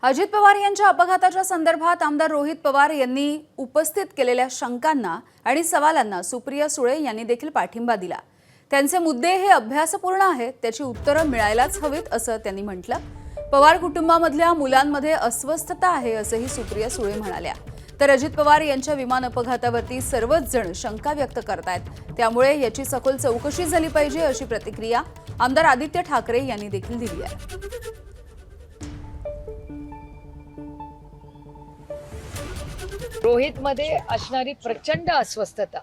अजित पवार यांच्या अपघाताच्या संदर्भात आमदार रोहित पवार यांनी उपस्थित केलेल्या शंकांना आणि सवालांना सुप्रिया सुळे यांनी देखील पाठिंबा दिला। त्यांचे मुद्दे हे अभ्यासपूर्ण आहेत, त्याची उत्तरं मिळायलाच हवीत असं त्यांनी म्हटलं। पवार कुटुंबामधल्या मुलांमध्ये अस्वस्थता आहे असंही सुप्रिया सुळे म्हणाल्या। तर अजित पवार यांच्या विमान अपघातावरती सर्वच जण शंका व्यक्त करतायत, त्यामुळे याची सखोल चौकशी झाली पाहिजे अशी प्रतिक्रिया आमदार आदित्य ठाकरे यांनी देखील दिली आहे। रोहित मध्ये असणारी प्रचंड अस्वस्थता,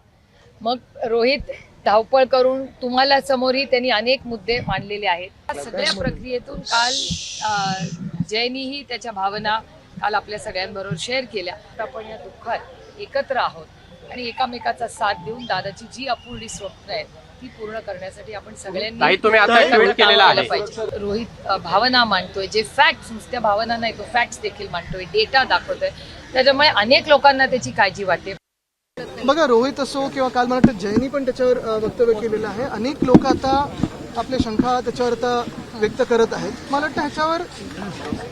मग रोहित धावपळ करून तुम्हाला समोरही त्यांनी अनेक मुद्दे मांडलेले आहेत। सगळ्या प्रक्रियेतून काल जयनीही त्याच्या भावना काल आपल्या सगळ्यांबरोबर शेअर केल्या। आपण या दुःखात एकत्र आहोत आणि एकामेकाचा साथ देऊन दादाची जी अपूर्णी स्वप्न आहेत ती पूर्ण करण्यासाठी आपण सगळ्यांनी पाहिजे। रोहित भावना मांडतोय, जे फॅक्ट्स, नुसत्या भावना नाही, तो फॅक्ट्स देखील मांडतोय, डेटा दाखवतोय, त्याच्यामुळे अनेक लोकांना त्याची काळजी वाटते। बघा, रोहित असो किंवा काल मला वाटतं जयनी पण त्याच्यावर वक्तव्य केलेलं आहे। अनेक लोक आता आपल्या शंका त्याच्यावर आता व्यक्त करत आहेत। मला वाटतं ह्याच्यावर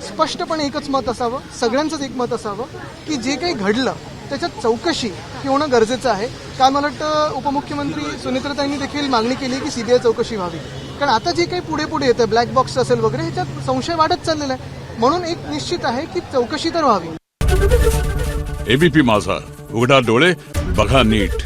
स्पष्टपणे एकच मत असावं, सगळ्यांचंच एक मत असावं की जे काही घडलं त्याच्यात चौकशी होणं गरजेचं आहे। काल मला वाटतं उपमुख्यमंत्री सुनेत्राताईंनी देखील मागणी केली की सीबीआय चौकशी व्हावी, कारण आता जे काही पुढे पुढे येतं, ब्लॅक बॉक्स असेल वगैरे, ह्याच्यात संशय वाढत चाललेला आहे। म्हणून एक निश्चित आहे की चौकशी तर व्हावी। एबीपी माझा, उघडा डोळे बघा नीट।